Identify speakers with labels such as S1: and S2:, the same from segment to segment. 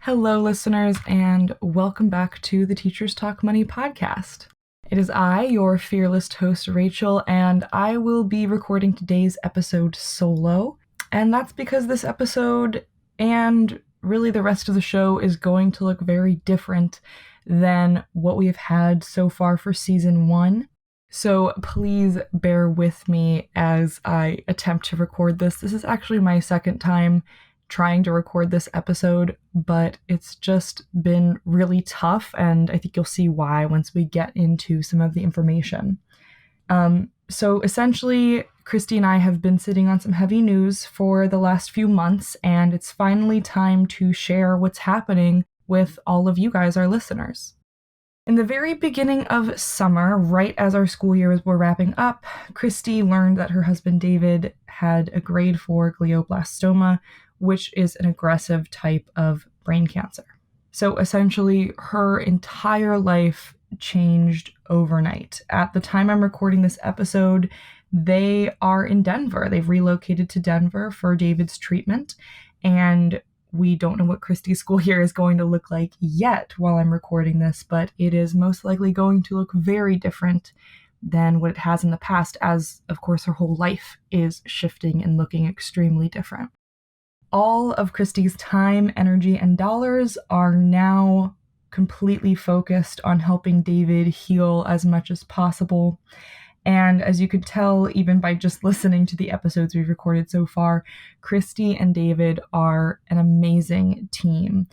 S1: Hello, listeners, and welcome back to the Teachers Talk Money podcast. It is I, your fearless host, Rachel, and I will be recording today's episode solo. And that's because this episode, and really the rest of the show, is going to look very different than what we've had so far for season 1. So please bear with me as I attempt to record this. This is actually my second time trying to record this episode, but it's just been really tough, and I think you'll see why once we get into some of the information. So essentially, Christy and I have been sitting on some heavy news for the last few months, and it's finally time to share what's happening with all of you guys, our listeners. In the very beginning of summer, right as our school years were wrapping up, Christy learned that her husband David had a grade 4 glioblastoma, which is an aggressive type of brain cancer. So essentially, her entire life changed overnight. At the time I'm recording this episode, they are in Denver. They've relocated to Denver for David's treatment, and we don't know what Christy's school year is going to look like yet while I'm recording this, but it is most likely going to look very different than what it has in the past, as, of course, her whole life is shifting and looking extremely different. All of Christy's time, energy, and dollars are now completely focused on helping David heal as much as possible. And as you could tell, even by just listening to the episodes we've recorded so far, Christy and David are an amazing team.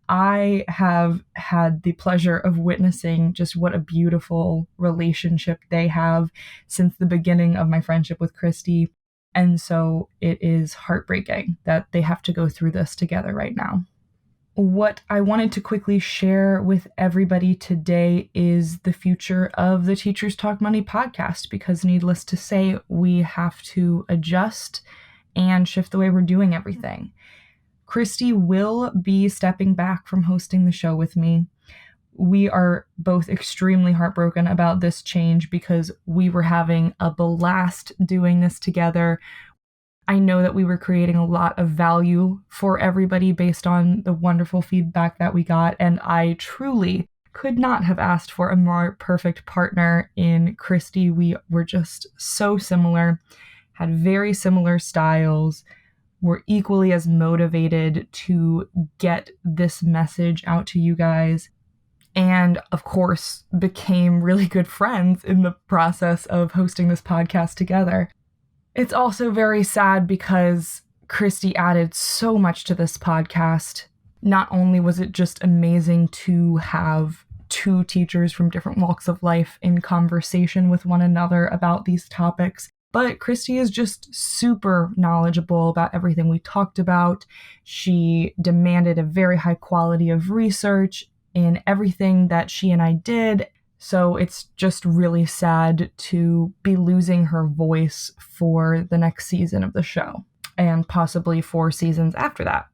S1: I have had the pleasure of witnessing just what a beautiful relationship they have since the beginning of my friendship with Christy. And so it is heartbreaking that they have to go through this together right now. What I wanted to quickly share with everybody today is the future of the Teachers Talk Money podcast, because needless to say, we have to adjust and shift the way we're doing everything. Christy will be stepping back from hosting the show with me. We are both extremely heartbroken about this change because we were having a blast doing this together. I know that we were creating a lot of value for everybody based on the wonderful feedback that we got, and I truly could not have asked for a more perfect partner in Christy. We were just so similar, had very similar styles, were equally as motivated to get this message out to you guys, and of course became really good friends in the process of hosting this podcast together. It's also very sad because Christy added so much to this podcast. Not only was it just amazing to have two teachers from different walks of life in conversation with one another about these topics, but Christy is just super knowledgeable about everything we talked about. She demanded a very high quality of research in everything that she and I did. So it's just really sad to be losing her voice for the next season of the show, and possibly 4 seasons after that.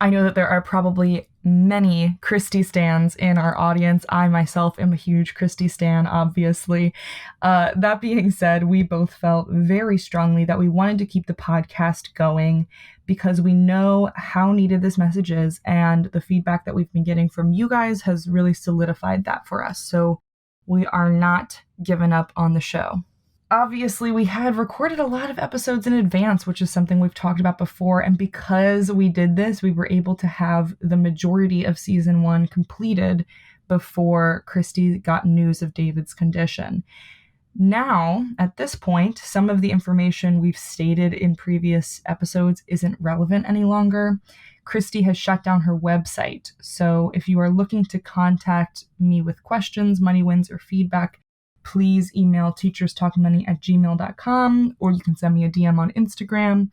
S1: I know that there are probably many Christy stans in our audience. I myself am a huge Christy stan, obviously. That being said, we both felt very strongly that we wanted to keep the podcast going because we know how needed this message is, and the feedback that we've been getting from you guys has really solidified that for us. So we are not giving up on the show. Obviously, we had recorded a lot of episodes in advance, which is something we've talked about before, and because we did this, we were able to have the majority of season 1 completed before Christy got news of David's condition. Now, at this point, some of the information we've stated in previous episodes isn't relevant any longer. Christy has shut down her website, so if you are looking to contact me with questions, money wins, or feedback, please email teacherstalkmoney@gmail.com, or you can send me a DM on Instagram.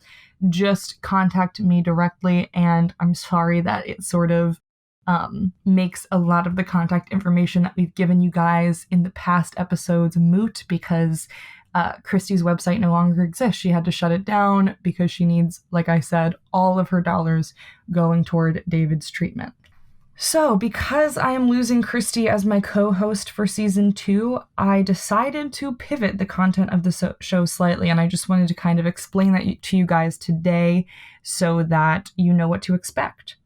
S1: Just contact me directly, and I'm sorry that it sort of makes a lot of the contact information that we've given you guys in the past episodes moot, because Christy's website no longer exists. She had to shut it down because she needs, like I said, all of her dollars going toward David's treatment. So, because I am losing Christy as my co-host for season 2, I decided to pivot the content of the show slightly, and I just wanted to kind of explain that to you guys today so that you know what to expect.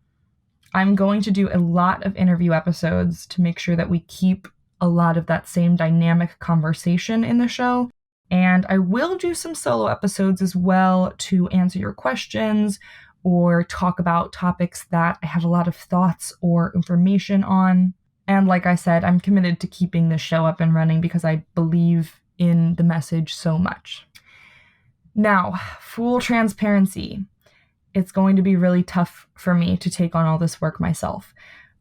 S1: I'm going to do a lot of interview episodes to make sure that we keep a lot of that same dynamic conversation in the show. And I will do some solo episodes as well to answer your questions or talk about topics that I have a lot of thoughts or information on. And like I said, I'm committed to keeping this show up and running because I believe in the message so much. Now, full transparency. It's going to be really tough for me to take on all this work myself.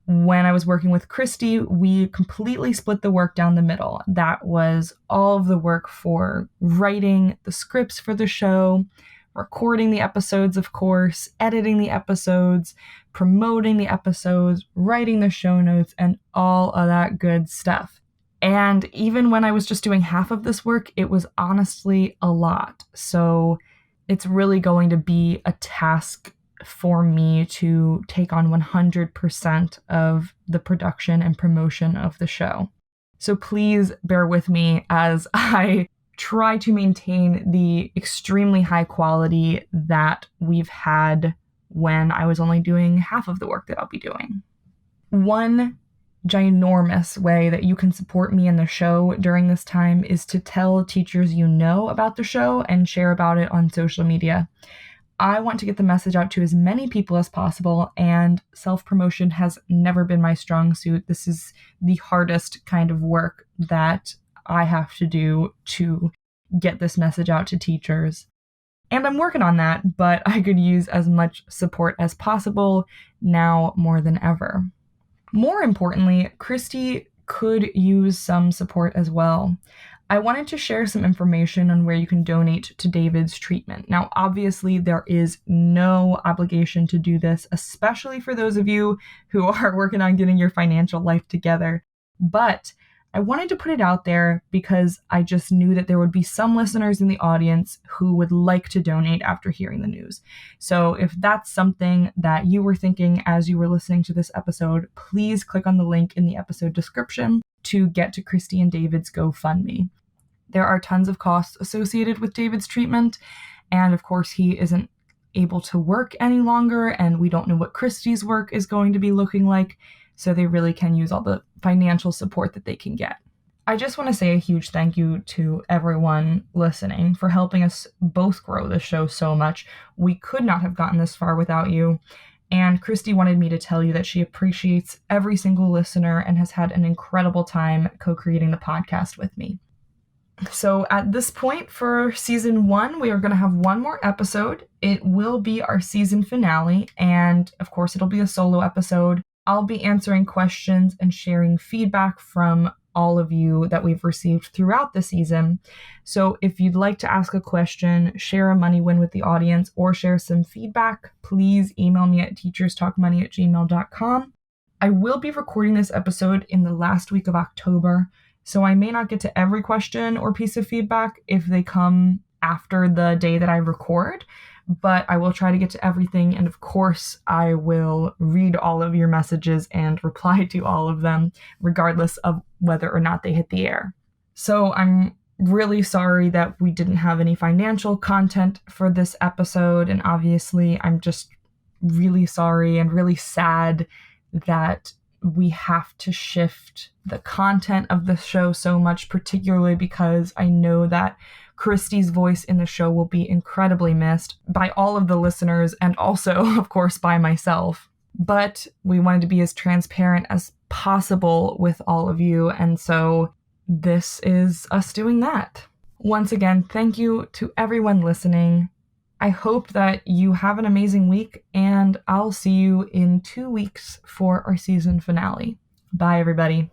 S1: When I was working with Christy, we completely split the work down the middle. That was all of the work for writing the scripts for the show, recording the episodes, of course, editing the episodes, promoting the episodes, writing the show notes, and all of that good stuff. And even when I was just doing half of this work, it was honestly a lot. So it's really going to be a task for me to take on 100% of the production and promotion of the show. So please bear with me as I try to maintain the extremely high quality that we've had when I was only doing half of the work that I'll be doing. One ginormous way that you can support me in the show during this time is to tell teachers you know about the show and share about it on social media. I want to get the message out to as many people as possible, and self-promotion has never been my strong suit. This is the hardest kind of work that I have to do to get this message out to teachers. And I'm working on that, but I could use as much support as possible now more than ever. More importantly, Christy could use some support as well. I wanted to share some information on where you can donate to David's treatment. Now, obviously, there is no obligation to do this, especially for those of you who are working on getting your financial life together. But I wanted to put it out there because I just knew that there would be some listeners in the audience who would like to donate after hearing the news. So if that's something that you were thinking as you were listening to this episode, please click on the link in the episode description to get to Christy and David's GoFundMe. There are tons of costs associated with David's treatment, and of course he isn't able to work any longer, and we don't know what Christy's work is going to be looking like, so they really can use all the financial support that they can get. I just want to say a huge thank you to everyone listening for helping us both grow this show so much. We could not have gotten this far without you. And Christy wanted me to tell you that she appreciates every single listener and has had an incredible time co-creating the podcast with me. So at this point for season 1, we are going to have one more episode. It will be our season finale, and of course it'll be a solo episode. I'll be answering questions and sharing feedback from all of you that we've received throughout the season. So if you'd like to ask a question, share a money win with the audience, or share some feedback, please email me at teacherstalkmoney@gmail.com. I will be recording this episode in the last week of October, so I may not get to every question or piece of feedback if they come after the day that I record, but I will try to get to everything. And of course, I will read all of your messages and reply to all of them, regardless of whether or not they hit the air. So I'm really sorry that we didn't have any financial content for this episode. And obviously, I'm just really sorry and really sad that we have to shift the content of the show so much, particularly because I know that Christy's voice in the show will be incredibly missed by all of the listeners and also, of course, by myself. But we wanted to be as transparent as possible with all of you, and so this is us doing that. Once again, thank you to everyone listening. I hope that you have an amazing week, and I'll see you in 2 weeks for our season finale. Bye, everybody.